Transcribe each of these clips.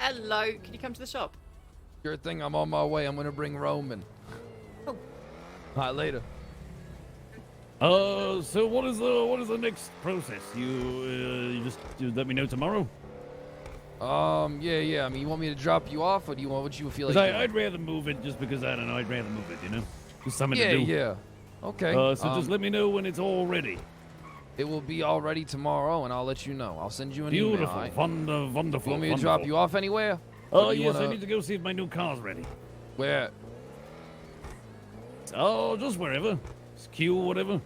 Hello, can you come to the shop? Sure thing, I'm on my way. I'm gonna bring Roman. Oh. All right, later. So what is the next process? You let me know tomorrow. Yeah. I mean, you want me to drop you off, or do you want what you feel like? 'Cause doing? I'd rather move it just because I don't know. I'd rather move it, you know. Just something to do. Yeah. Okay. So just let me know when it's all ready. It will be all ready tomorrow, and I'll let you know. I'll send you an Beautiful, email. Right? wonderful. You want me to drop you off anywhere? Oh yes, I need to go see if my new car's ready. Where? Oh, just wherever. It's Q, whatever. All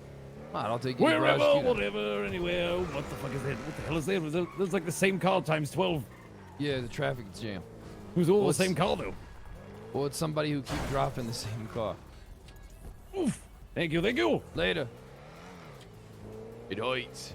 right, I'll take you to Wherever, Garage Q then. whatever, anywhere. What the fuck is that? What the hell is that? There's like the same car times 12. Yeah, the traffic jam. Who's all Well, the same car though? Well, it's somebody who keep dropping the same car. Oof. Thank you. Later. It hurts.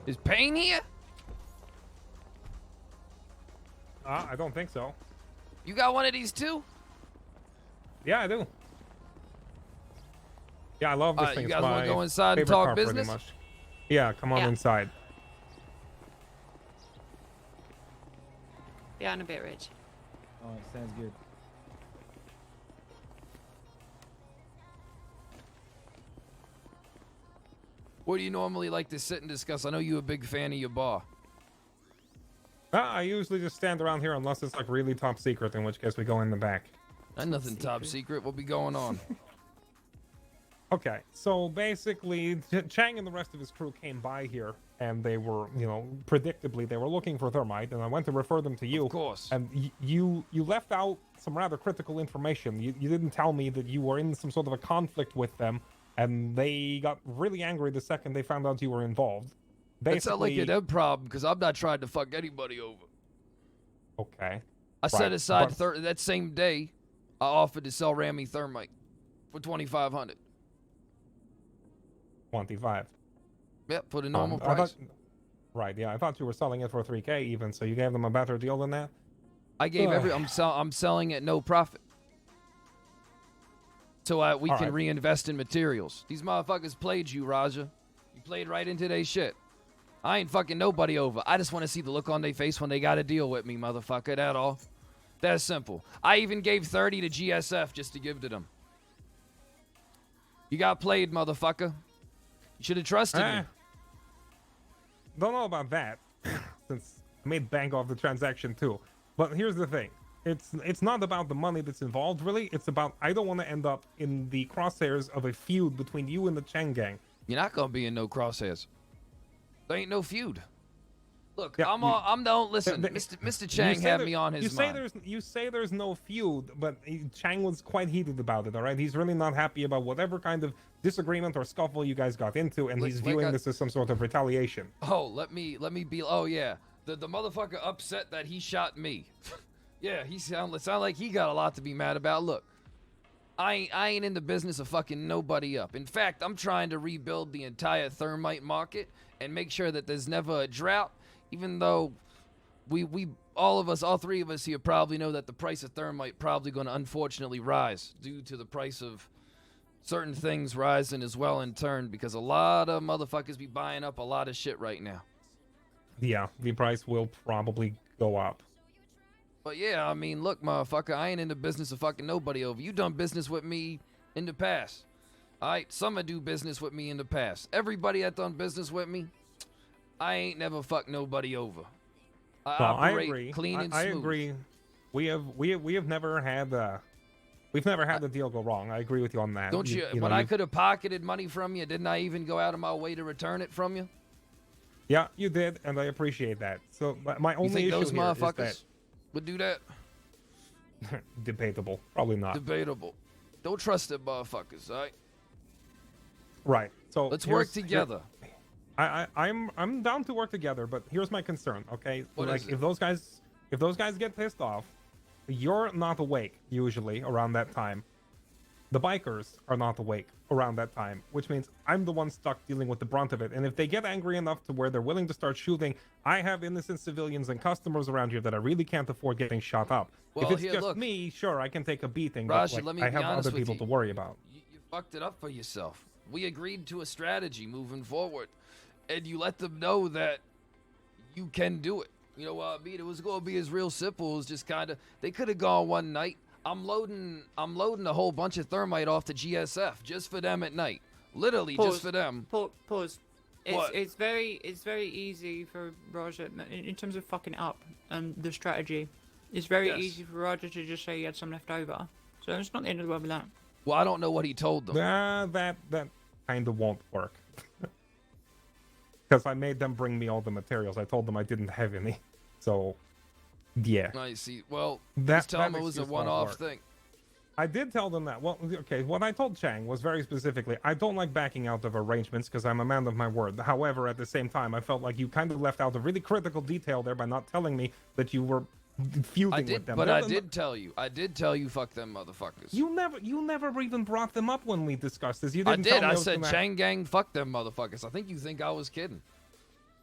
Is Payne here? I don't think so. You got one of these too? Yeah, I do. Yeah, I love this thing. You It's guys want my to go inside and favorite talk car, pretty business? much. Yeah, come on Yeah. inside. Yeah, in a bit, Rich. Oh, sounds good. What do you normally like to sit and discuss? I know you're a big fan of your bar. I usually just stand around here unless it's like really top secret, in which case we go in the back. Not nothing top secret. What be going on? Okay, so basically, Chang and the rest of his crew came by here, and they were, predictably, they were looking for thermite, and I went to refer them to you. Of course. And you left out some rather critical information. You didn't tell me that you were in some sort of a conflict with them, and they got really angry the second they found out you were involved. That sounds like a them problem, because I'm not trying to fuck anybody over. Okay. I set Right, aside but- that same day, I offered to sell Rami thermite for $2,500. 25. Yep, for the normal I price. Right, yeah, I thought you were selling it for 3K even, so you gave them a better deal than that? I gave I'm selling at no profit. So we All can right. reinvest in materials. These motherfuckers played you, Raja. You played right into their shit. I ain't fucking nobody over. I just want to see the look on their face when they got to deal with me, motherfucker. That all. That's simple. I even gave 30 to GSF just to give to them. You got played, motherfucker. You should have trusted me. Don't know about that, since I made bank off the transaction too. But here's the thing. It's not about the money that's involved, really. It's about I don't want to end up in the crosshairs of a feud between you and the Chang gang. You're not gonna be in no crosshairs. There ain't no feud. Look, Yeah, listen, Mr. Chang had me on his mind. You say there's no feud, but Chang was quite heated about it, all right? He's really not happy about whatever kind of disagreement or scuffle you guys got into, and he's viewing this as some sort of retaliation. Oh, let me be. Oh yeah, the motherfucker upset that he shot me. Yeah, he sound like he got a lot to be mad about. Look, I ain't in the business of fucking nobody up. In fact, I'm trying to rebuild the entire thermite market and make sure that there's never a drought. Even though all three of us here probably know that the price of thermite probably going to unfortunately rise due to the price of certain things rising as well in turn, because a lot of motherfuckers be buying up a lot of shit right now. Yeah, the price will probably go up. But yeah, I mean, look, motherfucker, I ain't in the business of fucking nobody over. You done business with me in the past. All right, some do business with me in the past. Everybody that done business with me, I ain't never fucked nobody over. I agree. Clean and smooth. I agree. We have never had we've never had the deal go wrong. I agree with you on that. Don't you? When I could have pocketed money from you, didn't I even go out of my way to return it from you? Yeah, you did, and I appreciate that. So my only You think issue those here motherfuckers is would do that? that debatable. Probably not. Debatable. Don't trust them motherfuckers, all right? Right. So Let's work together. I'm down to work together, but here's my concern. Okay, What like is it? if those guys get pissed off, you're not awake usually around that time. The bikers are not awake around that time, which means I'm the one stuck dealing with the brunt of it. And if they get angry enough to where they're willing to start shooting, I have innocent civilians and customers around here that I really can't afford getting shot up. Well, if it's here, just look. me, sure, I can take a beating, Raja, but let me I be have honest other with people you. to worry about. You fucked it up for yourself. We agreed to a strategy moving forward, and you let them know that you can do it. You know what I mean? It was going to be as real simple as just kind of. They could have gone one night. I'm loading a whole bunch of thermite off to GSF just for them at night. Literally Pause. just for them. Pause. What? It's very easy for Roger in terms of fucking up and the strategy. It's very Yes. easy for Roger to just say he had some left over. So it's not the end of the world with that. Well, I don't know what he told them. That kind of won't work. Because I made them bring me all the materials. I told them I didn't have any. So, yeah. I see. Well, That- just tell that them it was a excuse won't one-off work. thing. I did tell them that. Well, okay, what I told Chang was very specifically, I don't like backing out of arrangements because I'm a man of my word. However, at the same time, I felt like you kind of left out a really critical detail there by not telling me that you were feuding I with did, them. but No, I no, did tell you. I did tell you, fuck them motherfuckers. You never even brought them up when we discussed this. You I didn't did. tell me I was said, gonna- Chang Gang, fuck them motherfuckers. I think you think I was kidding.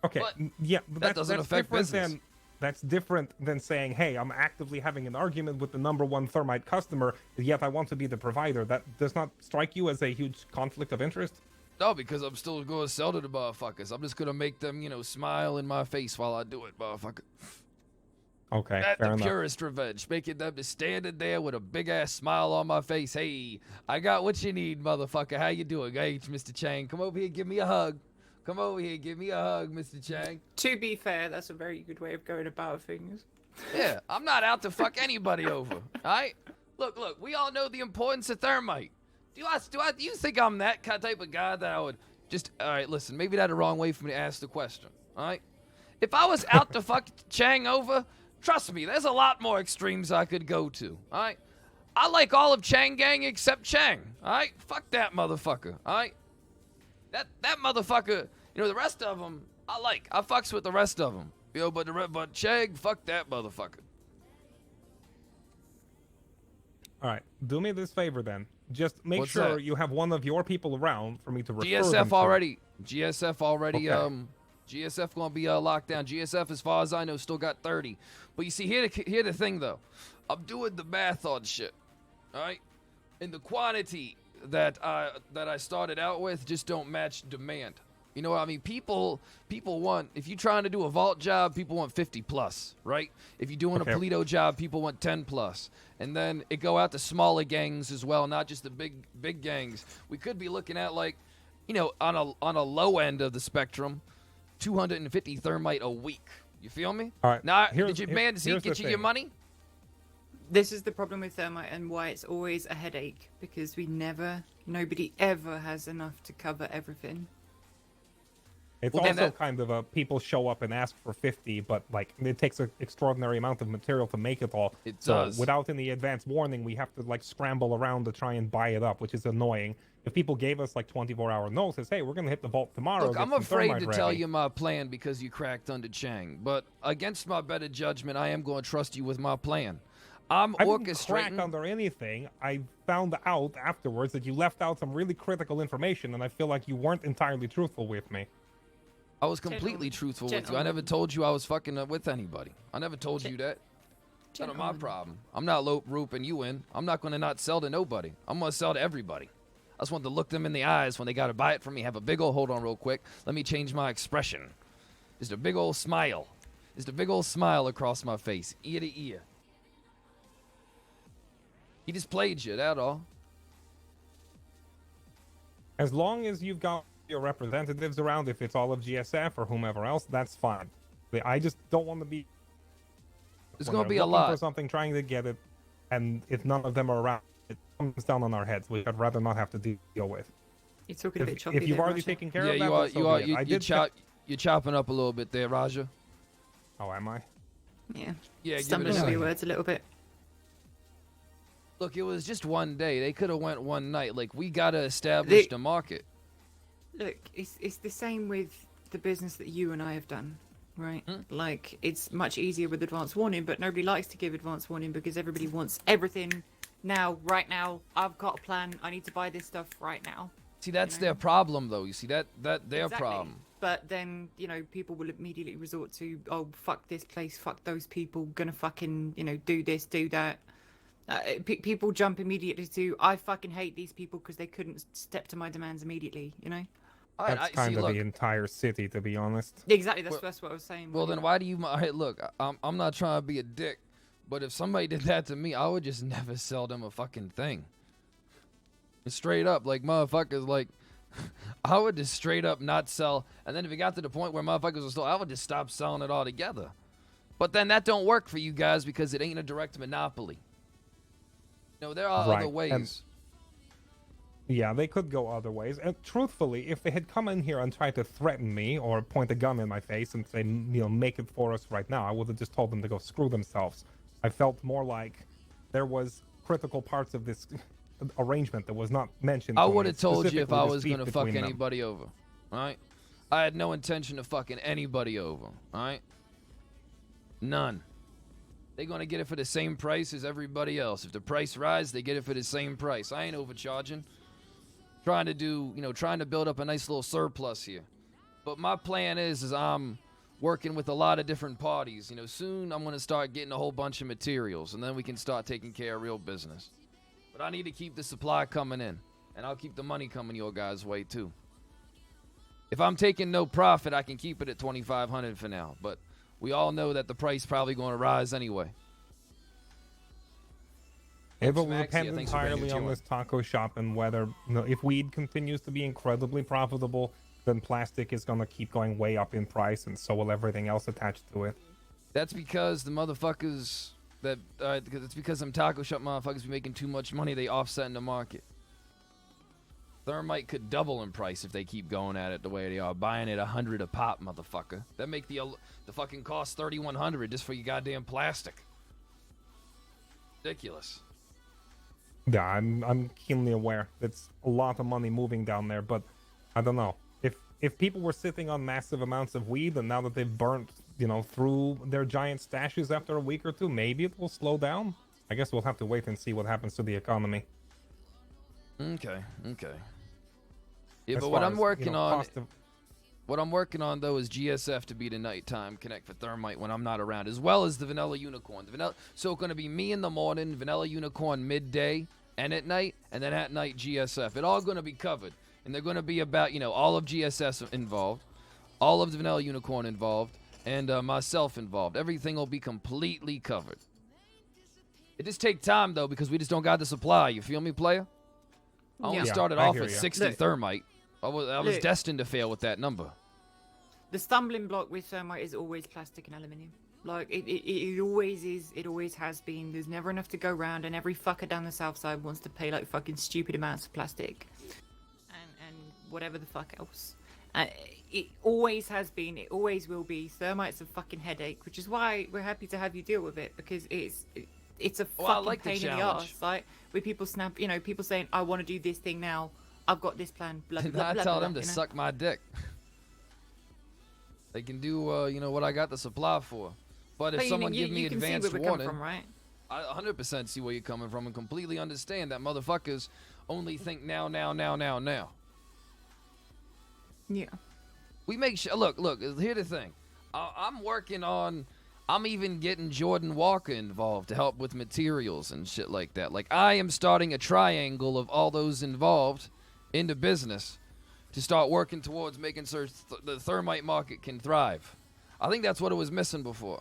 Okay, But yeah, but that doesn't that's affect different business. than that's different than saying, "Hey, I'm actively having an argument with the number one thermite customer, yet I want to be the provider." That does not strike you as a huge conflict of interest? No, because I'm still going to sell to the motherfuckers. I'm just going to make them, smile in my face while I do it, motherfucker. Okay, At fair the enough. purest revenge, making them just standing there with a big ass smile on my face. Hey, I got what you need, motherfucker. How you doing? Hey, Mr. Chang, come over here, give me a hug. Come over here, give me a hug, Mr. Chang. To be fair, that's a very good way of going about things. Yeah, I'm not out to fuck anybody over. All right? Look, we all know the importance of thermite. Do you think I'm that type of guy that I would just? All right, listen. Maybe that's the wrong way for me to ask the question. All right? If I was out to fuck Chang over, trust me, there's a lot more extremes I could go to. All right? I like all of Chang Gang except Chang. All right? Fuck that motherfucker. All right? That motherfucker. The rest of them I like. I fucks with the rest of them. But Chang, fuck that motherfucker. All right, do me this favor then. Just make What's sure that? you have one of your people around for me to refer them GSF to. already. GSF already. Okay. GSF gonna be locked down. GSF, as far as I know, still got 30. But you see, here the thing though. I'm doing the math on shit. All right, and the quantity that I started out with just don't match demand. You know what I mean? People want, if you're trying to do a vault job, people want 50 plus, right? If you're doing Okay. a Polito job, people want 10 plus. And then it go out to smaller gangs as well, not just the big gangs. We could be looking at on a low end of the spectrum, 250 thermite a week. You feel me? All right, Now, here's- did your here- man Zeke here's the get you your thing. money? This is the problem with thermite and why it's always a headache, because nobody ever has enough to cover everything. It's Well, then also that- kind of a people show up and ask for 50, but like it takes an extraordinary amount of material to make it all. It so does. without any advance warning, we have to like scramble around to try and buy it up, which is annoying. If people gave us like 24-hour notice, hey, we're gonna hit the vault tomorrow. Look, get I'm some afraid to thermite tell ready." you my plan because you cracked under Chang. But against my better judgment, I am going to trust you with my plan. I'm I didn't crack orchestrating. under anything. I found out afterwards that you left out some really critical information, and I feel like you weren't entirely truthful with me. I was completely truthful with you. I Gentlemen. never told you I was fucking with anybody. I never told you that. That's not my Gentlemen. problem. I'm not rooping you in. I'm not going to not sell to nobody. I'm going to sell to everybody. I just want to look them in the eyes when they got to buy it from me. Have a big old, hold on real quick. Let me change my expression. Just a big old smile. Just a big old smile across my face, ear to ear. He just played you, that all. As long as you've got your representatives around, if it's all of GSF or whomever else, that's fine. I just don't want to be. There's when going they're to be a looking for lot. something, trying to get it, and if none of them are around, it comes down on our heads, which I'd rather not have to deal with. You're talking a bit If, choppy if you've there, already Roger. taken care Yeah, of that, you are. then so You be are. it. You, I you did chop. You're chopping up a little bit there, Raja. Oh, am I? Yeah. Yeah, give it Stumbling a over your second. words a little bit. Look, it was just one day. They could have went one night. Like, we gotta establish the market. Look, it's the same with the business that you and I have done. right? Like, it's much easier with advance warning, but nobody likes to give advance warning because everybody wants everything now, right now. I've got a plan. I need to buy this stuff right now. See, that's know? their problem, though. You see, that their Exactly. problem. But then, people will immediately resort to, oh, fuck this place, fuck those people, gonna fucking, do this, do that. People jump immediately to, I fucking hate these people because they couldn't step to my demands immediately, That's kind of the entire city, to be honest. Exactly, that's what I was saying. Well, then why do you? Hey, look, I'm not trying to be a dick, but if somebody did that to me, I would just never sell them a fucking thing. Straight up, like, motherfuckers, like, I would just straight up not sell. And then if it got to the point where motherfuckers were still, I would just stop selling it altogether. But then that don't work for you guys because it ain't a direct monopoly. There are other ways. Yeah, they could go other ways. And truthfully, if they had come in here and tried to threaten me or point a gun in my face and say, make it for us right now, I would have just told them to go screw themselves. I felt more like there was critical parts of this arrangement that was not mentioned. I would have told you if I was going to fuck anybody over, right? I had no intention of fucking anybody over, right? None. They're going to get it for the same price as everybody else. If the price rises, they get it for the same price. I ain't overcharging. Trying to build up a nice little surplus here. But my plan is I'm working with a lot of different parties. Soon I'm going to start getting a whole bunch of materials, and then we can start taking care of real business. But I need to keep the supply coming in, and I'll keep the money coming your guys' way too. If I'm taking no profit, I can keep it at $2,500 for now. But we all know that the price probably going to rise anyway. It will depend entirely on this taco shop and whether, if weed continues to be incredibly profitable, then plastic is going to keep going way up in price, and so will everything else attached to it. That's because the motherfuckers it's because them taco shop motherfuckers be making too much money. They offset in the market. Thermite could double in price if they keep going at it the way they are, buying it $100 a pop, motherfucker. That make the fucking cost $3,100 just for your goddamn plastic. Ridiculous. Yeah, I'm keenly aware. It's a lot of money moving down there, but I don't know. If people were sitting on massive amounts of weed, and now that they've burnt, through their giant stashes after a week or two, maybe it will slow down. I guess we'll have to wait and see what happens to the economy. Okay. Yeah, but what I'm working on, though, is GSF to be the nighttime connect for Thermite when I'm not around, as well as the Vanilla Unicorn. So it's going to be me in the morning, Vanilla Unicorn midday and at night, and then at night GSF. It all going to be covered, and they're going to be about all of GSS involved, all of the Vanilla Unicorn involved, and myself involved. Everything will be completely covered. It just take time though because we just don't got the supply. You feel me, player? I only started off with 60 Thermite. I was destined to fail with that number. The stumbling block with Thermite is always plastic and aluminium. Like, it always is. It always has been. There's never enough to go around, and every fucker down the south side wants to pay, like, fucking stupid amounts of plastic. And whatever the fuck else. It always has been. It always will be. Thermite's a fucking headache, which is why we're happy to have you deal with it, because it's a fucking pain in the ass. Like, with people people saying, I want to do this thing now. I've got this plan. Blah, blah, blah, I blah, tell blah, them to suck my dick. They can do, what I got the supply for. But if someone give me advance warning, coming from, right? I 100% see where you're coming from and completely understand that motherfuckers only think now. Yeah. We make sure. Look. Here's the thing. I'm even getting Jordan Walker involved to help with materials and shit like that. Like, I am starting a triangle of all those involved into business to start working towards making sure the Thermite market can thrive. I think that's what it was missing before.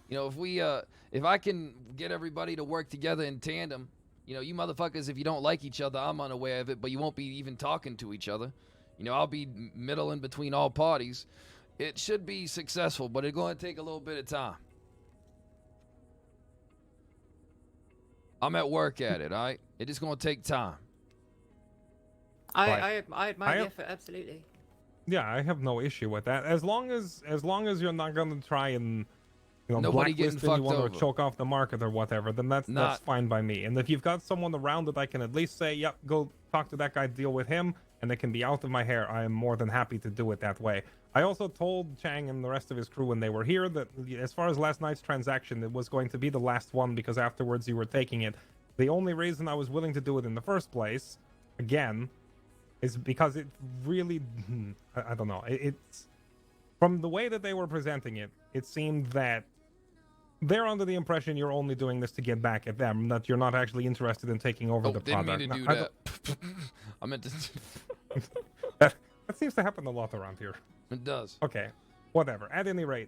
If I can get everybody to work together in tandem, you motherfuckers, if you don't like each other, I'm unaware of it, but you won't be even talking to each other. I'll be middle in between all parties. It should be successful, but it's going to take a little bit of time. I'm at work at it, all right? It is going to take time. I admire the effort, absolutely. Yeah, I have no issue with that. As long as you're not going to try and Nobody getting blacklist anyone fucked or choke off the market or whatever, then that's fine by me. And if you've got someone around that I can at least say, yep, go talk to that guy, deal with him, and it can be out of my hair, I am more than happy to do it that way. I also told Chang and the rest of his crew when they were here that as far as last night's transaction, it was going to be the last one because afterwards you were taking it. The only reason I was willing to do it in the first place, again, is because it really, I don't know, it's, from the way that they were presenting it, it seemed that they're under the impression you're only doing this to get back at them, that you're not actually interested in taking over the didn't product. mean to do Now, that. I meant to. that seems to happen a lot around here. It does. Okay, whatever. At any rate,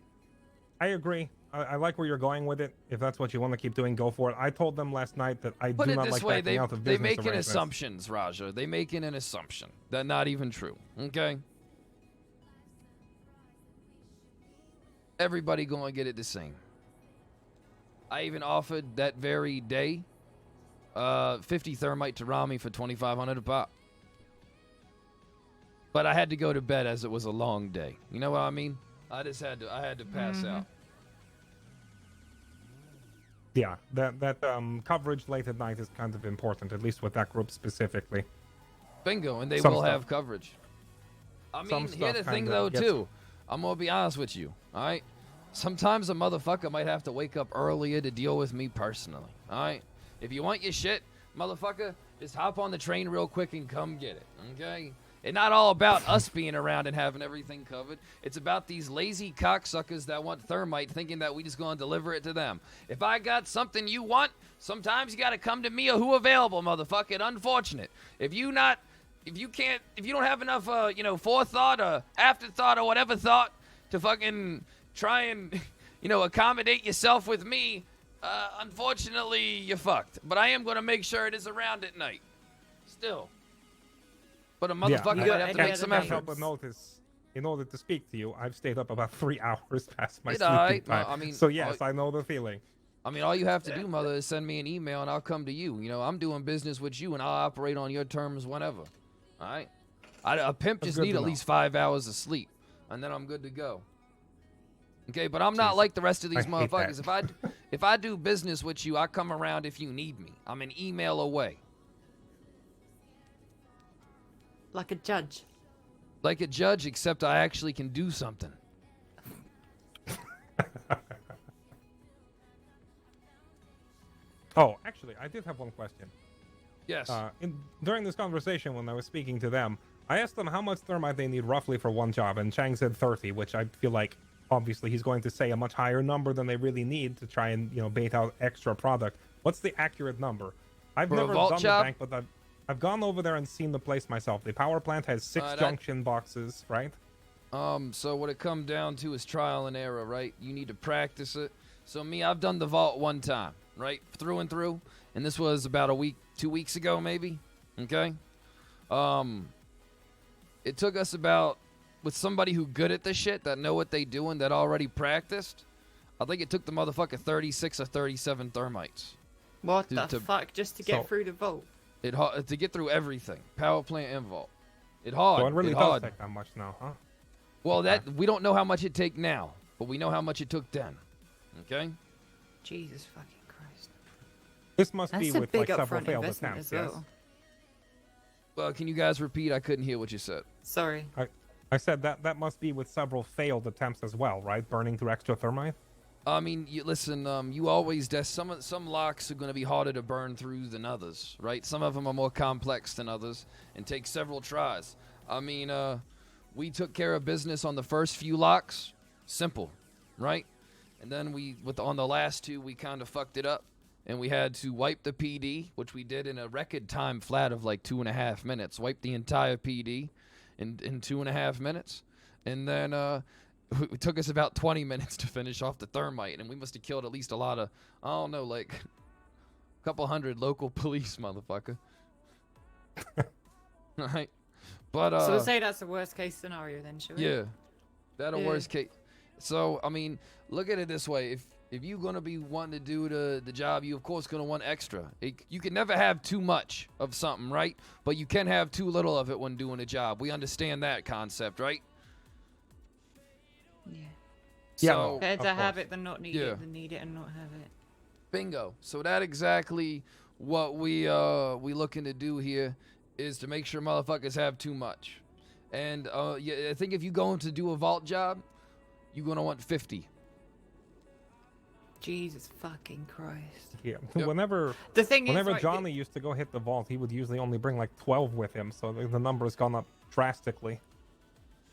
I agree. I like where you're going with it. If that's what you want to keep doing, go for it. I told them last night that I Put do it not this like way, backing out of they business making arrangements. assumptions, Raja. They making an assumption that not even true. Okay. Everybody gonna get it the same. I even offered that very day 50 thermite to Rami for 2,500 a pop. But I had to go to bed as it was a long day. You know what I mean? I had to pass out. Yeah, that coverage late at night is kind of important, at least with that group specifically. Bingo, and they Some will stuff. have coverage. I Some mean, here's the stuff thing kinda though gets- too. I'm gonna be honest with you. All right. Sometimes a motherfucker might have to wake up earlier to deal with me personally. All right. If you want your shit, motherfucker, just hop on the train real quick and come get it. Okay. It's not all about us being around and having everything covered. It's about these lazy cocksuckers that want thermite thinking that we just gonna deliver it to them. If I got something you want, sometimes you gotta come to me or who available, motherfucker. Unfortunate. If you don't have enough, forethought or afterthought or whatever thought to fucking try and, accommodate yourself with me, unfortunately, you're fucked. But I am gonna make sure it is around at night. Still. But a motherfucker You might got have to any make other some names? effort. Help but notice, in order to speak to you, I've stayed up about 3 hours past my Did sleeping I? time. I mean, so yes, I know the feeling. I mean, all you have to do, mother, is send me an email and I'll come to you. I'm doing business with you and I'll operate on your terms whenever. All right? A pimp That's just good need to at know. least 5 hours of sleep, and then I'm good to go. Okay, but I'm not like the rest of these I hate motherfuckers. that. If I do business with you, I come around if you need me. I'm an email away. Like a judge. Like a judge, except I actually can do something. Oh, actually, I did have one question. Yes. During this conversation, when I was speaking to them, I asked them how much thermite they need roughly for one job, and Chang said 30, which I feel like obviously he's going to say a much higher number than they really need to try and bait out extra product. What's the accurate number? I've For a never vault done job? the bank, but I've gone over there and seen the place myself. The power plant has 6 that- junction boxes, right? So what it come down to is trial and error, right? You need to practice it. So I've done the vault one time, right? Through and through. And this was about 2 weeks ago, maybe. Okay? It took us about, with somebody who good at this shit, that know what they doing, that already practiced, I think it took the motherfucker 36 or 37 thermites. What To- the to- fuck? Just to get So- through the vault. To get through everything. Power plant and vault. It hard. So it really it does hard. take that much now, huh? Well, we don't know how much it take now, but we know how much it took then. Okay? Jesus fucking Christ. This must That's be a with big like several upfront failed investment attempts, as yes? well. Well, can you guys repeat? I couldn't hear what you said. Sorry. I said that must be with several failed attempts as well, right? Burning through extra thermite? I mean, listen. You always some locks are going to be harder to burn through than others, right? Some of them are more complex than others and take several tries. I mean, we took care of business on the first few locks, simple, right? And then on the last two, we kind of fucked it up, and we had to wipe the PD, which we did in a record time flat of like 2.5 minutes. Wipe the entire PD in 2.5 minutes, and then it took us about 20 minutes to finish off the thermite, and we must have killed at least a lot of, I don't know, like a couple hundred local police, motherfucker. All right, but So we'll say that's the worst case scenario then, shall we? yeah, that a Yeah. worst case. So I mean, look at it this way: if you're gonna be wanting to do the job, you of course gonna want extra. You can never have too much of something, right? But you can have too little of it when doing a job. We understand that concept, right? Yeah. Yeah, So, well, Better Of to have course. it than not need Yeah. it than need it and not have it. bingo. So that exactly what we looking to do here is to make sure motherfuckers have too much. And yeah, I think if you going to do a vault job, you're gonna want 50. Jesus fucking Christ. Yeah. Yep. Whenever The thing whenever is, right, Johnny used to go hit the vault, he would usually only bring like 12 with him, so the number has gone up drastically.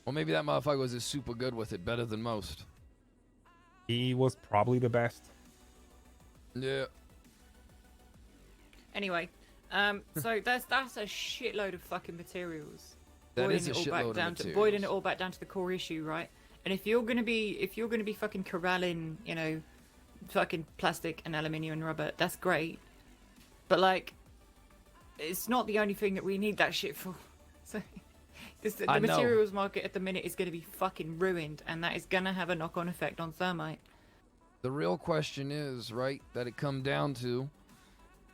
Well, maybe that motherfucker was just super good with it, better than most. He was probably the best. Yeah. anyway, so that's a shitload of fucking materials. That Boiling is a it all shitload back of down to materials. boiling it all back down to the core issue, right? And if you're gonna be fucking corralling, you know, fucking plastic and aluminium and rubber, that's great. But like, it's not the only thing that we need that shit for. So, the I know. materials market at the minute is gonna be fucking ruined, and that is gonna have a knock-on effect on thermite. The real question is, right, that it come down to,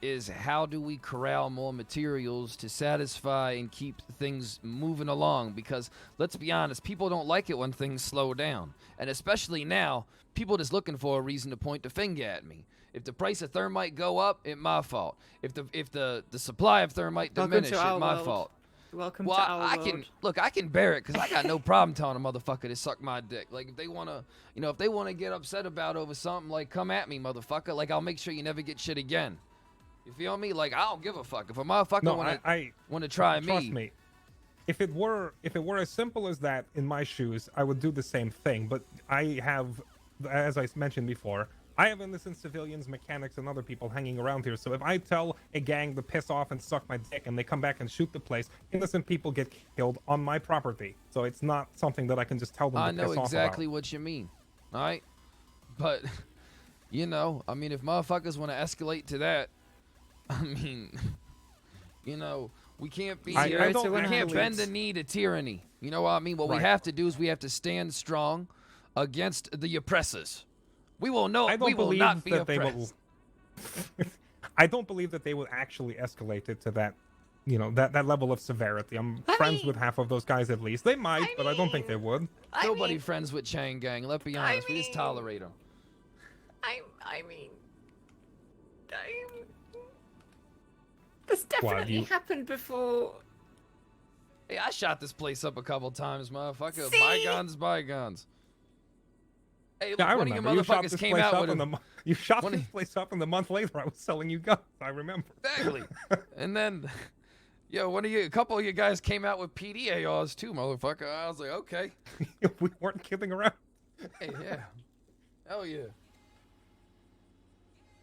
is how do we corral more materials to satisfy and keep things moving along? Because let's be honest, people don't like it when things slow down, and especially now, people just looking for a reason to point the finger at me. If the price of thermite go up, it's my fault. If the supply of thermite Welcome diminish, to it's our my world. fault. Welcome Well, to our I world. can look. I can bear it because I got no problem telling a motherfucker to suck my dick. Like if they wanna, you know, if they wanna get upset about over something, like come at me, motherfucker. Like I'll make sure you never get shit again. You feel me? Like I don't give a fuck if a motherfucker No, wanna try trust me. If it were as simple as that in my shoes, I would do the same thing. But I have, as I mentioned before, I have innocent civilians, mechanics, and other people hanging around here. So if I tell a gang to piss off and suck my dick, and they come back and shoot the place, innocent people get killed on my property. So it's not something that I can just tell them I to know piss off exactly about. what you mean. All right, but you know, I mean, if motherfuckers want to escalate to that, I mean, you know, we can't be. I Zero don't to We can't actually- bend the knee to tyranny. You know what I mean? What we Right. have to do is we have to stand strong against the oppressors. We will know. I We don't will believe not be that they oppressed. will. I don't believe that they would actually escalate it to that, you know, that level of severity. I'm friends with half of those guys at least. They might, but I don't think they would. Nobody friends with Chain Gang. Let's be honest. We just tolerate them. I mean, that's definitely you- happened before. Hey, I shot this place up a couple times, motherfucker. See? Bygones, bygones. Hey, look, Yeah, I one of you remember. You shot motherfuckers this came place out up with in a... the you shot one this of- place up, and the month later I was selling you guns. I remember. Exactly. And then, yo, a couple of you guys came out with PDARs too, motherfucker. I was like, okay. We weren't kidding around. Hey, yeah. Hell yeah.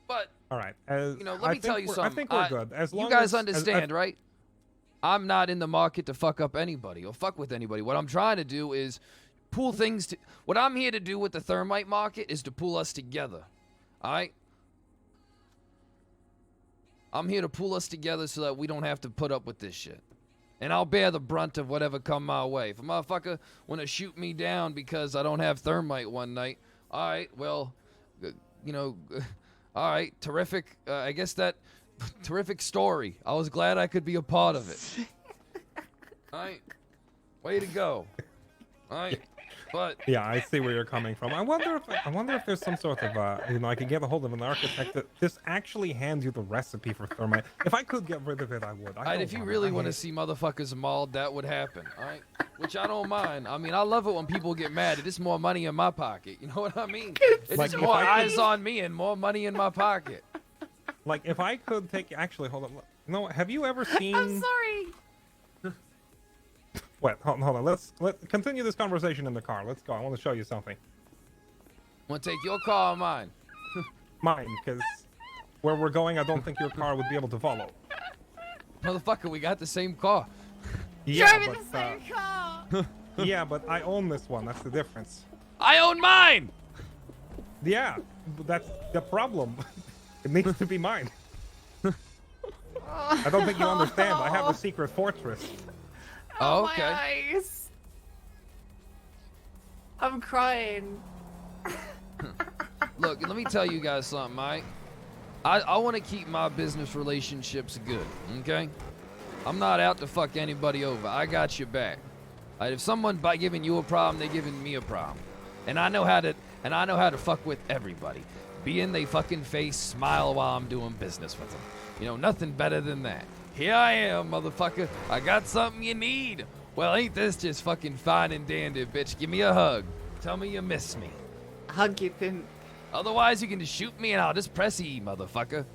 But, All right. you know, let me tell you I something. think we're good. As long you guys as, understand, right? I'm not in the market to fuck up anybody or fuck with anybody. What I'm trying to do is pull things to... What I'm here to do with the thermite market is to pull us together. All right? I'm here to pull us together so that we don't have to put up with this shit. And I'll bear the brunt of whatever come my way. If a motherfucker want to shoot me down because I don't have thermite one night, all right, well, you know, all right, terrific. I guess that terrific story. I was glad I could be a part of it. All right, way to go. All right, but Yeah, I see where you're coming from. I wonder if there's some sort of you know, I could get a hold of an architect that this actually hands you the recipe for thermite. If I could get rid of it, I would. all right, if you really want to see. see motherfuckers mauled, that would happen. All right, which I don't mind. I mean, I love it when people get mad. It's more money in my pocket. You know what I mean? It's Like, just if more I could- eyes on me and more money in my pocket. Like, if I could take... Actually, hold on. No, have you ever seen... I'm sorry. Wait, hold on. Let's continue this conversation in the car. Let's go. I want to show you something. Want to take your car or mine? Mine, because where we're going, I don't think your car would be able to follow. Motherfucker, we got the same car. Yeah, Driving but the same car. yeah, but I own this one. That's the difference. I own mine. Yeah, but that's the problem. It needs to be mine. I don't think you understand. I have a secret fortress. Oh, My okay. eyes. I'm crying. Look, let me tell you guys something, Mike. I want to keep my business relationships good, okay? I'm not out to fuck anybody over. I got your back. All right, if someone by giving you a problem, they're giving me a problem. And I know how to fuck with everybody. Be in they fucking face, smile while I'm doing business with them. You know, nothing better than that. Here I am, motherfucker. I got something you need. Well, ain't this just fucking fine and dandy, bitch? Give me a hug. Tell me you miss me. Hug you, pimp. Otherwise, you can just shoot me and I'll just press E, motherfucker.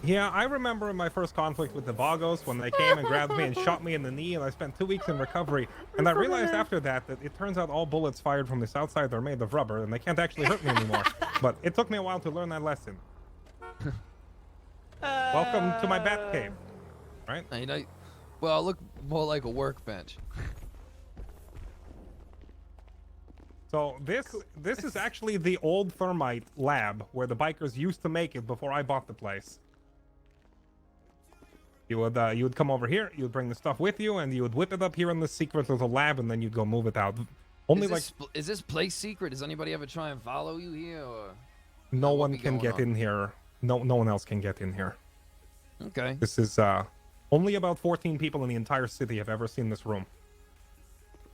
Yeah, I remember in my first conflict with the Vagos when they came and grabbed me and shot me in the knee, and I spent 2 weeks in recovery. And I realized after that it turns out all bullets fired from the south side are made of rubber, and they can't actually hurt me anymore. But it took me a while to learn that lesson. Welcome to my bat cave, right? You know, well, I look more like a workbench. So this is actually the old thermite lab where the bikers used to make it before I bought the place. You would come over here, you would bring the stuff with you, and you would whip it up here in the secret little lab, and then you'd go move it out. Only Is this place secret? Does anybody ever try and follow you here, or no what one be can going get on? in here. No one else can get in here. Okay. This is only about 14 people in the entire city have ever seen this room.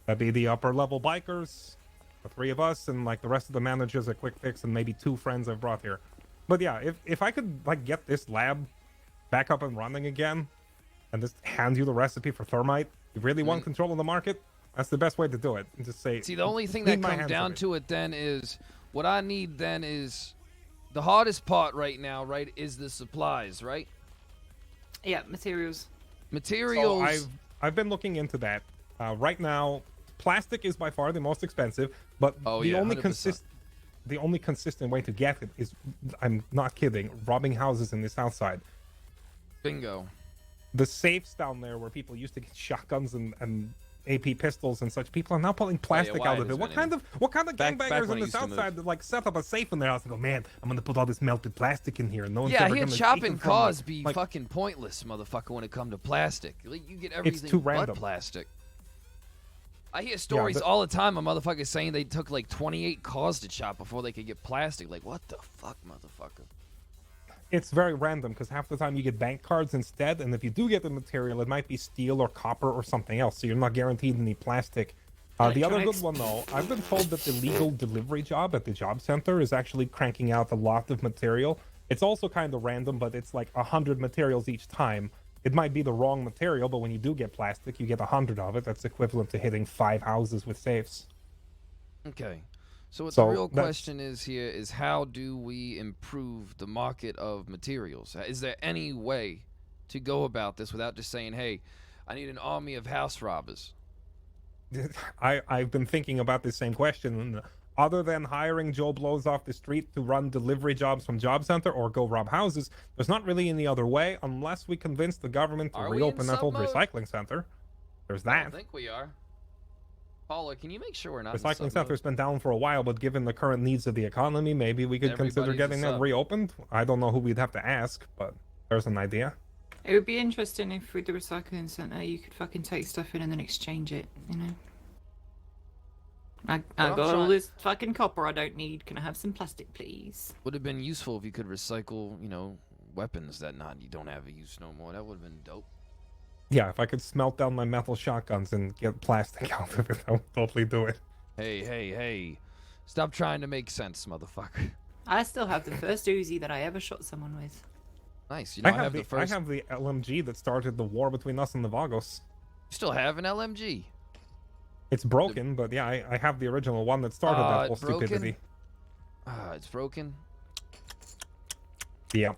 That'd be the upper level bikers, the 3 of us, and like the rest of the managers at Quick Fix, and maybe 2 friends I've brought here. But yeah, if I could like get this lab back up and running again, and just hand you the recipe for thermite, you really want control of the market, that's the best way to do it. And just say, See, the only thing clean that my comes hands down of it. to it then is what I need then is the hardest part right now, right, is the supplies, right? Yeah, materials. Materials. So I've been looking into that. Right now, plastic is by far the most expensive, but Oh, the yeah, only 100%. the only consistent way to get it is, I'm not kidding, robbing houses in the south side. Bingo. The safes down there where people used to get shotguns and AP pistols and such, people are now pulling plastic why out it of it. is What running. kind of Back gangbangers when in it the used to south move. side that like set up a safe in their house and go, man, I'm gonna put all this melted plastic in here, and no one's Yeah, I ever hear gonna take chopping it from me." cars be Like, fucking pointless, motherfucker, when it come to plastic. Like, you get everything too but random. plastic. I hear stories but- all the time of motherfuckers saying they took like 28 cars to chop before they could get plastic. Like, what the fuck, motherfucker? It's very random because half the time you get bank cards instead, and if you do get the material, it might be steel or copper or something else, so you're not guaranteed any plastic. The other good Electronics. one, though, I've been told that the legal delivery job at the job center is actually cranking out a lot of material. It's also kind of random, but it's like 100 materials each time. It might be the wrong material, but when you do get plastic, you get 100 of it. That's equivalent to hitting 5 houses with safes. Okay. So what So the real that's- question is here is how do we improve the market of materials? Is there any way to go about this without just saying, hey, I need an army of house robbers? I've been thinking about this same question. And other than hiring Joe Blows off the street to run delivery jobs from Job Center or go rob houses, there's not really any other way unless we convince the government to Are we in reopen that sub old mode? recycling center. There's I that. don't think we are. Paula, can you make sure we're not in Recycling sub center's been down for a while, but given the current needs of the economy, maybe we could consider Everybody's a getting that sub. reopened. I don't know who we'd have to ask, but there's an idea. It would be interesting if with the recycling center you could fucking take stuff in and then exchange it, you know? I I'm got all trying- this fucking copper I don't need. Can I have some plastic, please? Would have been useful if you could recycle, you know, weapons that you don't have a use no more. That would have been dope. Yeah, if I could smelt down my metal shotguns and get plastic out of it, I would totally do it. Hey. Stop trying to make sense, motherfucker. I still have the first Uzi that I ever shot someone with. Nice. You know, I have the I first. have the LMG that started the war between us and the Vagos. You still have an LMG. It's broken, but yeah, I have the original one that started that whole it's broken? stupidity. It's broken. Yeah.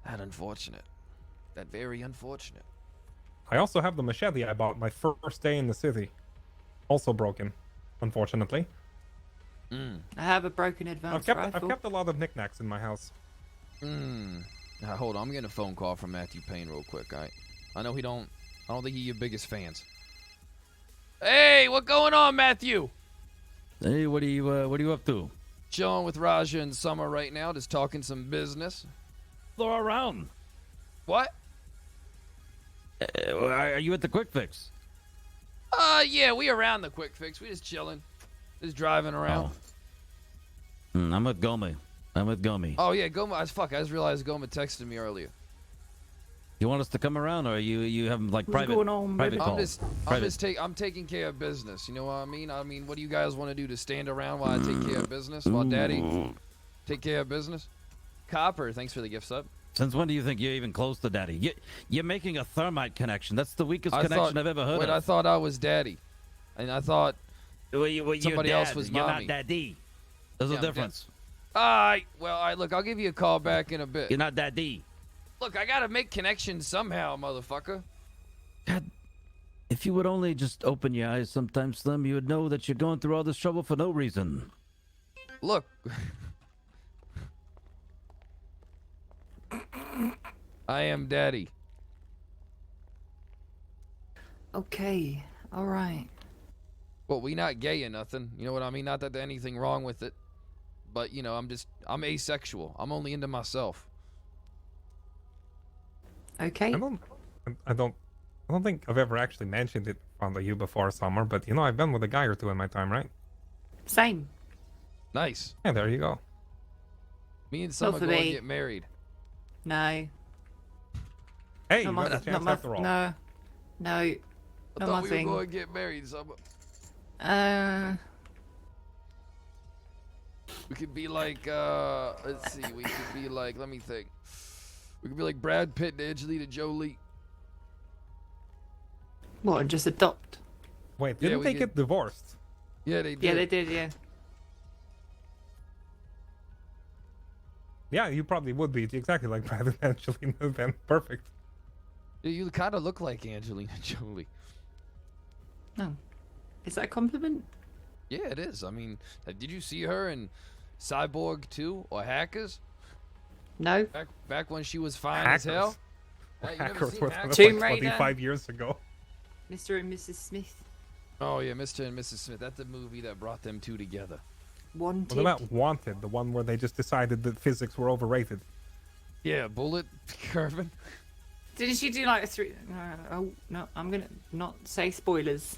That unfortunate. That very unfortunate. I also have the machete I bought my first day in the city. Also broken, unfortunately. Mm. I have a broken advanced I've rifle. kept a lot of knickknacks in my house. Hold on, I'm getting a phone call from Matthew Payne real quick, alright? I know I don't think he's your biggest fans. Hey, what going on, Matthew? Hey, what are you up to? Chilling with Raja and Summer right now, just talking some business. Throw around. What? Are you at the Quick Fix? Yeah, we around the Quick Fix. We just chilling. Just driving around. I'm with Gomi. Oh, yeah, Goma. Fuck, I just realized Goma texted me earlier. You want us to come around, or you have like private? going on, private baby? call? I'm taking care of business. You know what I mean? I mean, what do you guys want to do to stand around while I take care of business? While Daddy take care of business? Copper, thanks for the gift sub. Since when do you think you're even close to daddy? You're making a thermite connection. That's the weakest connection I've ever heard wait, of. I thought I was daddy. And I thought You're somebody else dad. was You're mommy. not daddy. There's Yeah, a I'm difference. Alright, look, I'll give you a call back in a bit. You're not daddy. Look, I gotta make connections somehow, motherfucker. God, if you would only just open your eyes sometimes, Slim, you would know that you're going through all this trouble for no reason. Look. I am daddy. Okay, all right. Well, we not gay or nothing. You know what I mean? Not that there's anything wrong with it. But, you know, I'm asexual. I'm only into myself. Okay. I don't think I've ever actually mentioned it in front of you before, Summer. But you know, I've been with a guy or two in my time, right? Same. Nice. Yeah, there you go. Me and Summer for going to me. get married. No. Hey, you Not my, got a not chance my, after all. no. No. I Not thought my we thing. were going to get married, Summer. We could be like, let's see, we could be like, let me think. We could be like Brad Pitt and Angelina Jolie. What, and just adopt? Wait, Yeah, didn't we they could- get divorced? Yeah, they did. Yeah, they did, yeah. Yeah, you probably would be exactly like Brad and Angelina then. Perfect. Yeah, you kind of look like Angelina Jolie. No. Is that a compliment? Yeah, it is. I mean, did you see her in Cyborg 2 or Hackers? No. Back when she was fine Hackers. as hell? Hey, you never Hackers seen were Hackers? Tomb like Raider. 25 years ago. Mr. and Mrs. Smith. Oh yeah, Mr. and Mrs. Smith. That's the movie that brought them two together. Wanted. What about Wanted, the one where they just decided that physics were overrated? Yeah, Bullet, Curvin. Didn't she do like a three... oh, no, I'm gonna not say spoilers.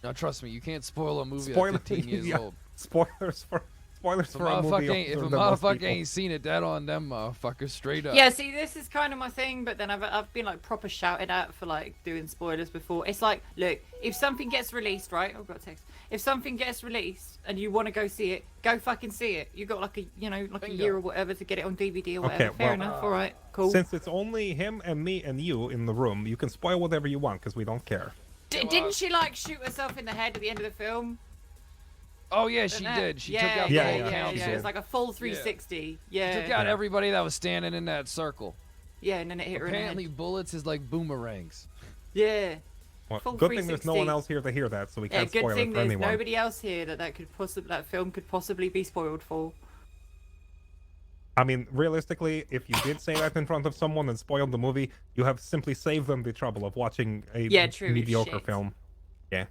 Now trust me, you can't spoil a movie Spoiler- that's 15 years yeah. old. Spoilers for If a a movie. motherfucker older than most people. ain't seen it, that on them motherfuckers straight up. Yeah, see, this is kind of my thing, but then I've been like proper shouted at for like doing spoilers before. It's like, look, if something gets released, right? I've got a text. If something gets released and you want to go see it, go fucking see it. You got like a, you know, like Bingo. a year or whatever to get it on DVD or whatever. Okay, Fair well, enough. All right, cool. Since it's only him and me and you in the room, you can spoil whatever you want because we don't care. Didn't she like shoot herself in the head at the end of the film? Oh yeah, she Didn't did. it? She yeah, took out yeah, the whole yeah, council. yeah. It was like a full 360. Yeah. She took out Yeah. everybody that was standing in that circle. Yeah, and then it hit her in the Apparently, head. bullets is like boomerangs. Yeah. Well, Full good thing there's no one 360. else here to hear that, so we Yeah, can't good spoil thing it for there's anyone. nobody else here that film could possibly be spoiled for. I mean, realistically, if you did say that in front of someone and spoiled the movie, you have simply saved them the trouble of watching a Yeah, true, mediocre shit. film. Yeah.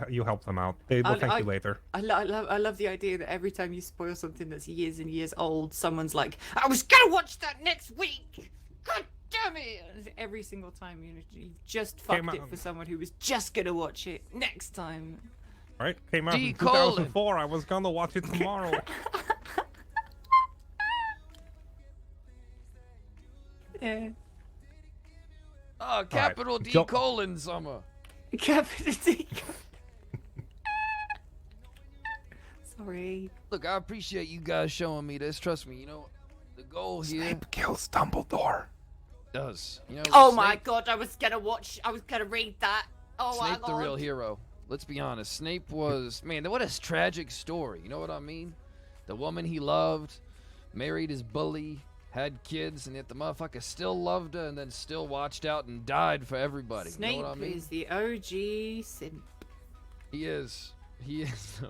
You help them out. They will thank you later. I love the idea that every time you spoil something that's years and years old, someone's like, I was gonna watch that next week! God damn it! Every single time, you just fucked Came it out- for someone who was just gonna watch it next time. Right? Came out in D-colon. 2004. I was gonna watch it tomorrow. Yeah. Oh, capital D Jo- colon summer. Capital D. Sorry. Look, I appreciate you guys showing me this. Trust me, you know, the goal here Snape kills Dumbledore. does. You know, Oh my Snape- god, I was gonna read that. Oh my Snape, god. the real hero. Let's be honest. Snape was, man, what a tragic story. You know what I mean? The woman he loved, married his bully, had kids, and yet the motherfucker still loved her and then still watched out and died for everybody. Snape you know what I mean? is the OG simp. He is. He is.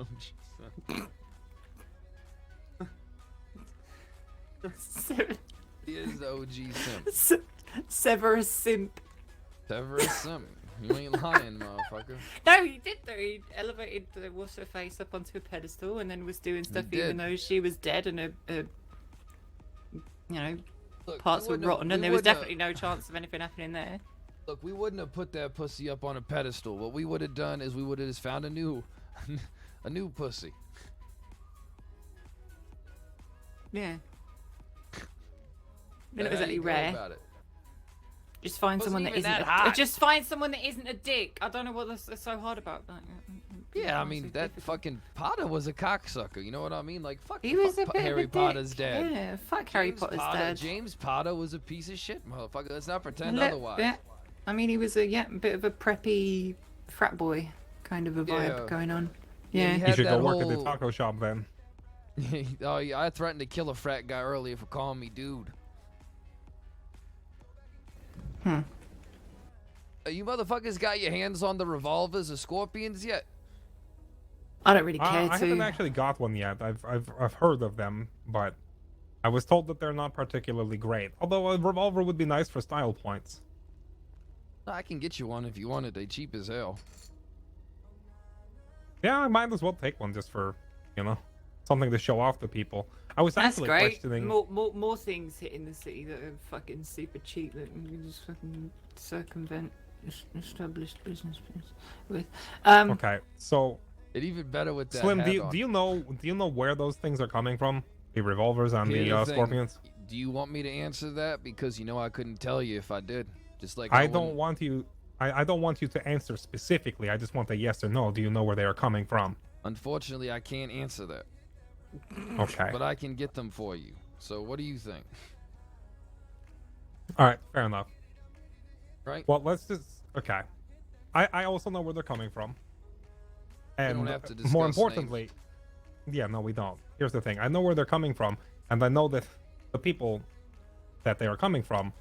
He is the OG simp. Severus simp. Severus simp. You ain't lying, motherfucker. No, he did though. He elevated the what's her face up onto a pedestal and then was doing stuff even did. though she was dead and you know, Look, parts we were wouldn't have- rotten we and there was wouldn't have- definitely no chance of anything happening there. Look, we wouldn't have put that pussy up on a pedestal. What we would have done is we would have just found a new pussy. Yeah. That It was how actually you go rare. about it. Just find Wasn't someone that even isn't that hot. just find someone that isn't a dick. I don't know what that's so hard about that. Yeah, I mean that fucking Potter was a cocksucker. You know what I mean? Like fuck, He was a fuck bit Harry of a Potter's dick. dad. Yeah, fuck Harry James Potter's Potter, dad. James Potter was a piece of shit, motherfucker. Let's not pretend Let- otherwise. yeah, I mean, he was a bit of a preppy frat boy kind of a vibe Yeah. going on. Yeah, Yeah. he You had should go that work at the whole- taco shop then. Oh yeah, I threatened to kill a frat guy earlier for calling me dude. You motherfuckers got your hands on the revolvers or scorpions yet? I don't really care I haven't to. actually got one yet. I've heard of them, but I was told that they're not particularly great. Although a revolver would be nice for style points. I can get you one if you want it. They cheap as hell. Yeah, I might as well take one just for, something to show off to people. I was That's actually great. questioning. More things hitting the city that are fucking super cheap that you can just fucking circumvent established business with. Okay, so It even better with that. Slim, hat on. do you know where those things are coming from? The revolvers and Here's the thing. scorpions. Do you want me to answer that? Because I couldn't tell you if I did. Just like I wouldn't- don't want you. I don't want you to answer specifically. I just want a yes or no. Do you know where they are coming from? Unfortunately, I can't answer that. Okay. But I can get them for you. So what do you think? All right. Fair enough. Right? Well, let's just. Okay. I also know where they're coming from. And don't have to more discuss importantly, yeah, no, we don't. Here's the thing. I know where they're coming from, and I know that the people that they are coming from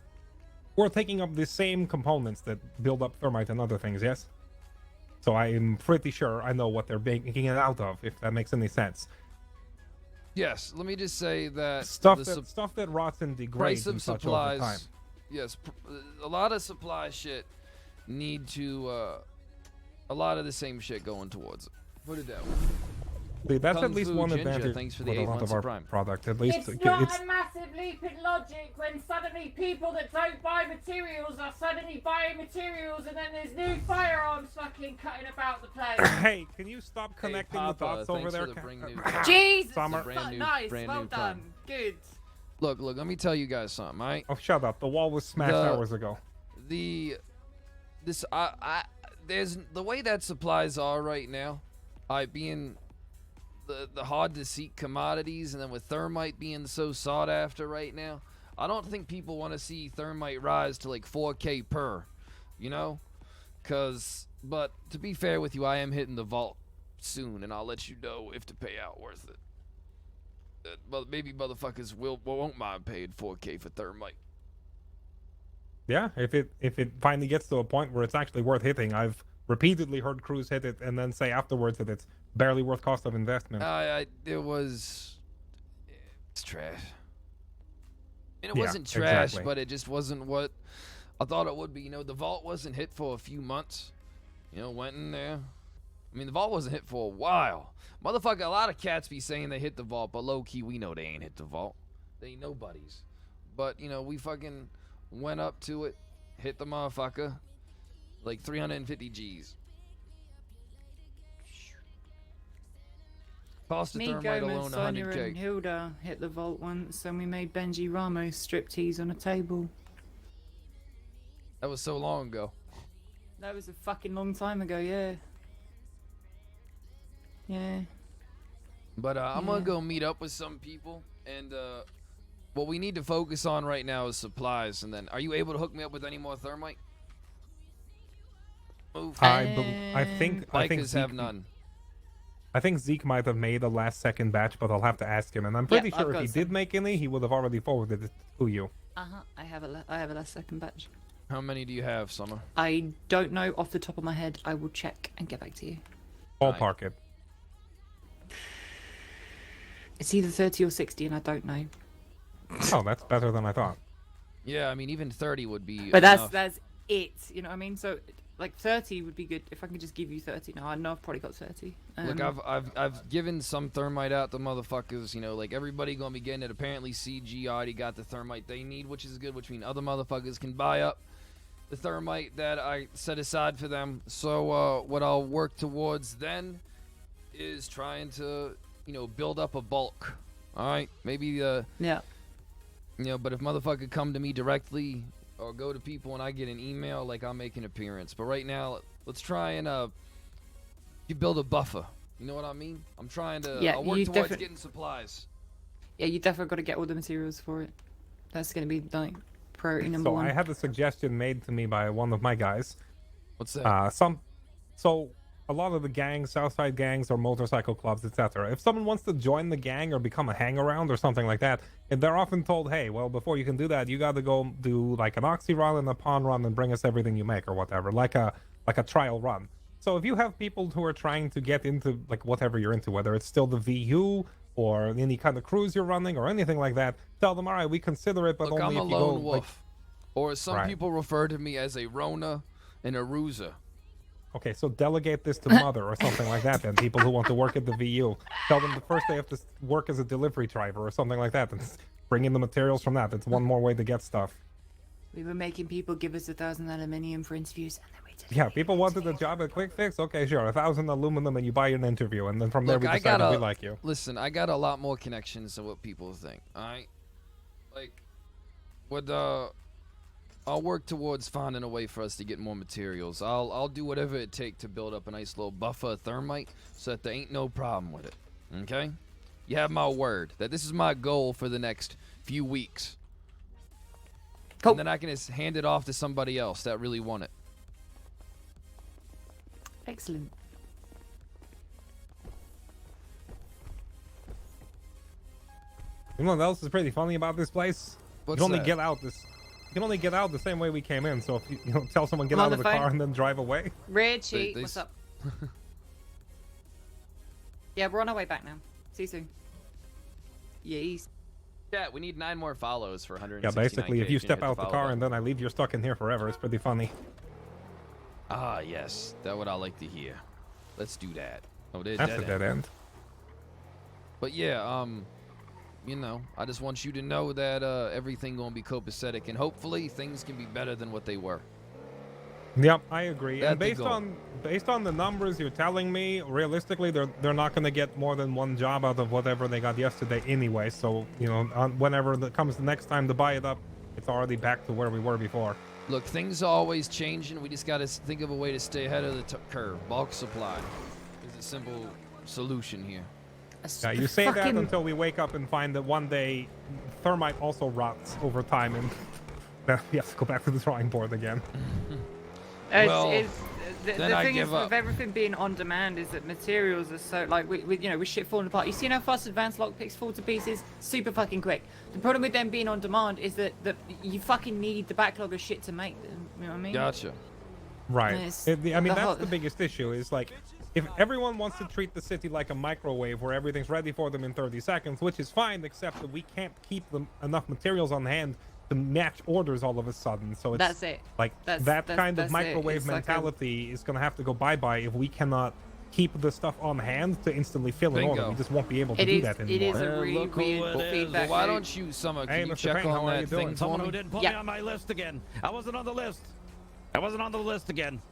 were taking up the same components that build up thermite and other things. Yes. So I'm pretty sure I know what they're making it out of, if that makes any sense. Yes. Let me just say that Stuff the stuff that rots and price degrades of and such over time. supplies. Yes, a lot of supply shit need to a lot of the same shit going towards it. Put it that way. See, that's Kung at least Fu one Ginger, advantage thanks for the with a 8 lot months of of our Prime. product. At least It's not a massive leap in logic when suddenly people that don't buy materials are suddenly buying materials and then there's new firearms fucking cutting about the place. Hey, can you stop connecting Hey, the Papa, dots over thanks there? for the bring new- Jesus, Summer. Brand new- nice, brand well new done, Prime. good. Look, let me tell you guys something, all right? Oh, shut up. The wall was smashed The- hours ago. There's the way that supplies are right now, being the hard to seek commodities, and then with thermite being so sought after right now, I don't think people want to see thermite rise to like 4K per, but to be fair with you, I am hitting the vault soon, and I'll let you know if the payout worth it. But maybe motherfuckers won't mind paying 4K for thermite. Yeah, if it finally gets to a point where it's actually worth hitting, I've repeatedly heard crews hit it and then say afterwards that it's barely worth cost of investment. It's trash. And it Yeah, wasn't trash, exactly. but it just wasn't what I thought it would be. The vault wasn't hit for a few months. Went in there. I mean, the vault wasn't hit for a while. Motherfucker, a lot of cats be saying they hit the vault, but low key, we know they ain't hit the vault. They ain't nobodies. But, we fucking went up to it, hit the motherfucker, like 350 G's. Cost of Me, thermite Gomez, alone, Sonia, 100K. and Hilda hit the vault once, and we made Benji Ramos striptease on a table. That was so long ago. That was a fucking long time ago, yeah. Yeah. But I'm gonna Yeah. go meet up with some people, and what we need to focus on right now is supplies. And then, are you able to hook me up with any more thermite? Move. I think Bikers have Zeke, none. I think Zeke might have made a last second batch, but I'll have to ask him. And I'm pretty I've sure if got he some. did make any, he would have already forwarded it to you. I have a last second batch. How many do you have, Summer? I don't know off the top of my head. I will check and get back to you. Ballpark it. It's either 30 or 60, and I don't know. Oh, that's better than I thought. Yeah, I mean, even 30 would be. But enough. that's it. You know what I mean? So like 30 would be good if I can just give you 30 now. I know I've probably got 30. Look, I've given some thermite out to motherfuckers. Like everybody gonna be getting it. Apparently, CG already got the thermite they need, which is good. Which means other motherfuckers can buy up the thermite that I set aside for them. So what I'll work towards then is trying to build up a bulk. All right, maybe yeah. but if motherfucker come to me directly or go to people and I get an email, like I'll make an appearance. But right now, let's try and You build a buffer. You know what I mean? I'm trying to. Yeah, I'll work you towards defi- getting supplies. Yeah, you definitely got to get all the materials for it. That's gonna be like priority number So one. I had a suggestion made to me by one of my guys. What's that? So a lot of the gangs, Southside gangs or motorcycle clubs, etc. If someone wants to join the gang or become a hang-around or something like that, and they're often told, hey, well, before you can do that, you got to go do like an oxy run and a pawn run and bring us everything you make or whatever, like a trial run. So if you have people who are trying to get into like whatever you're into, whether it's still the VU or any kind of cruise you're running or anything like that, tell them, all right, we consider it, but Look, only I'm a if you go lone wolf, or as some Right. people refer to me as a Rona and a Ruza. Okay, so delegate this to Mother or something like that then. People who want to work at the VU. Tell them the first they have to work as a delivery driver or something like that. And bring in the materials from that. It's one more way to get stuff. We were making people give us 1,000 aluminium for interviews, and then we did. Yeah, people wanted a job at Quick Fix. Okay, sure. 1,000 aluminum and you buy an interview. And then from there Look, we I decided gotta we like you. listen. I got a lot more connections than what people think. All right, like, I'll work towards finding a way for us to get more materials. I'll do whatever it takes to build up a nice little buffer of thermite so that there ain't no problem with it. Okay? You have my word that this is my goal for the next few weeks. Cool. And then I can just hand it off to somebody else that really want it. Excellent. You know what else is pretty funny about this place? What's you can only that? get out this. You can only get out the same way we came in. So if you know, tell someone get I'm on out of the the phone. car and then drive away. Richie, they what's s- up? Yeah, we're on our way back now. See you soon. Yes. Yeah, we need 9 more follows for 169K. Yeah, basically, if you can step hit the out the follow car button. and then I leave, you're stuck in here forever. It's pretty funny. Ah, yes. That's what I like to hear. Let's do that. Oh, there's That's dead a dead end. But yeah, you know, I just want you to know that everything gonna be copacetic, and hopefully things can be better than what they were. Yep, I agree. That's And the goal. based on the numbers you're telling me, realistically, they're not going to get more than one job out of whatever they got yesterday anyway. So you know, whenever it comes the next time to buy it up, it's already back to where we were before. Look, things are always changing. We just gotta think of a way to stay ahead of the curve. Bulk supply is a simple solution here. Yeah, you say that Fucking- until we wake up and find that one day thermite also rots over time, and then we have to go back to the drawing board again. Well, the then I thing is give up. with everything being on demand is that materials are so like we you know with shit falling apart. You see how fast advanced lockpicks fall to pieces? Super fucking quick. The problem with them being on demand is that you fucking need the backlog of shit to make them. You know what I mean? Gotcha. Right. Yes. I mean, The that's whole- the biggest issue. Is like, if everyone wants to treat the city like a microwave where everything's ready for them in 30 seconds, which is fine, except that we can't keep them enough materials on hand to match orders all of a sudden. So it's That's it. like That's- that that's- kind of that's it. microwave It's like a- mentality is gonna have to go bye-bye if we cannot keep the stuff on hand to instantly fill an order. Bingo. We just won't be able to It do is. that It anymore. is a Well, really look who weird it is. feedback. Why loop. don't you, Summer, Hey, can you Mr. check Payne, how on are you that doing? thing for Someone me? who didn't put Yeah. me on my list again. I wasn't on the list. I wasn't on the list again.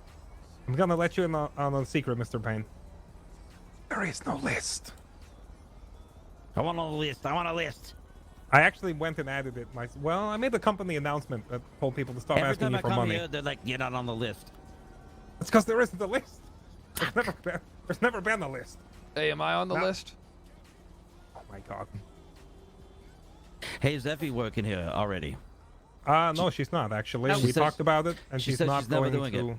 I'm gonna let you in on a secret, Mr. Payne. There is no list. I want on the list. I want a list. I actually went and added it. Well, I made a company announcement that told people to stop Every asking time you I for come money. here, they're like, "You're not on the list." It's because there isn't a list. There's never been a list. Hey, am I on the No. list? Oh my god. Hey, is Effie working here already? No, she's not actually. No. She We says- talked about it, and she she's says not she's never going doing to. it.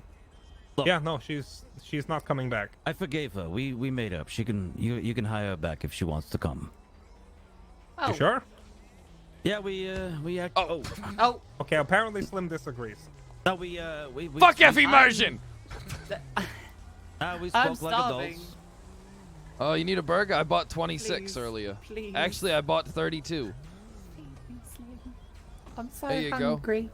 Look. Yeah, no, she's not coming back. I forgave her. We made up. She can you can hire her back if she wants to come. Oh. You sure? Yeah, we act. Oh, Oh. Okay. Apparently, Slim disagrees. No, we fuck we, F immersion! we spoke I'm like starving. adults. Oh, you need a burger? I bought 26 Please, earlier. please. Actually, I bought 32. I'm so There you go. hungry.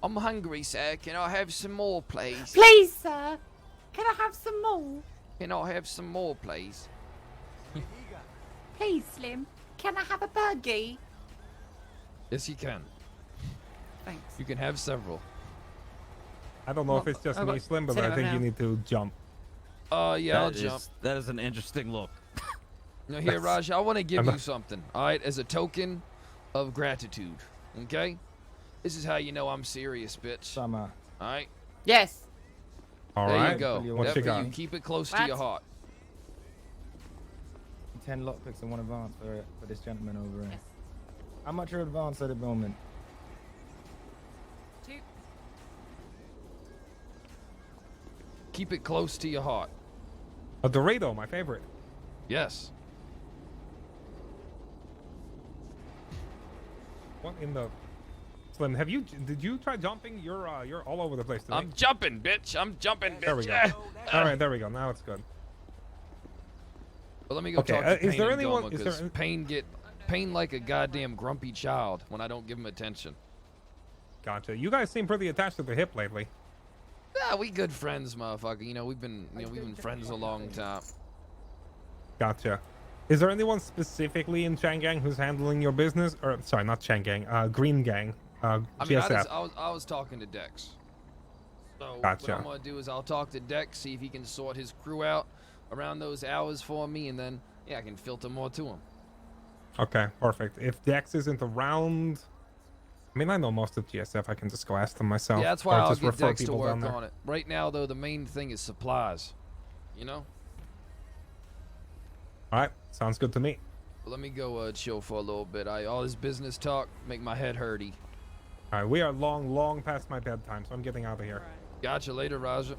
I'm hungry, sir. Can I have some more, please? Please, sir. Can I have some more? Can I have some more, please? Please, Slim. Can I have a burgie? Yes, you can. Thanks. You can have several. I don't know if Well, it's just I've me, got Slim, but I cinema think you now. need to jump. Yeah, I'll That jump. is- that is an interesting look. Now, here, Raj, I want to give I'm you not- something, all right, as a token of gratitude, okay? This is how you know I'm serious, bitch. All Summer. right? Yes. All there right. you go. What That you for got? you. Keep it close to What? your heart. 10 lockpicks and 1 advance for this gentleman over here. Yes. How much are advance at the moment? 2. Keep it close to your heart. A Dorado, my favorite. Yes. What in the... Slim, did you try jumping? You're all over the place today. I'm jumping, bitch. I'm jumping, bitch. There we go. All right, there we go. Now it's good. Well, let me go Okay, talk to is Payne there and anyone- Goma, is 'cause there- Payne like a goddamn grumpy child when I don't give him attention. Gotcha. You guys seem pretty attached to the hip lately. Yeah, we good friends, motherfucker. You know, we've been friends a long time. Gotcha. Is there anyone specifically in Chang'an who's handling your business? Or sorry, not Chang'an. Green Gang. I mean, GSF. I was talking to Dex. So Gotcha. what I'm gonna do is I'll talk to Dex, see if he can sort his crew out around those hours for me, and then yeah, I can filter more to him. Okay, perfect. If Dex isn't around, I mean, I know most of GSF. I can just go ask them myself. Yeah, that's why or I'll just get refer Dex to people down work there. on it. Right now, though, the main thing is supplies. You know. All right, sounds good to me. But let me go chill for a little bit. All this business talk make my head hurty. All right, we are long past my bedtime, so I'm getting out of here. Gotcha later, Raja.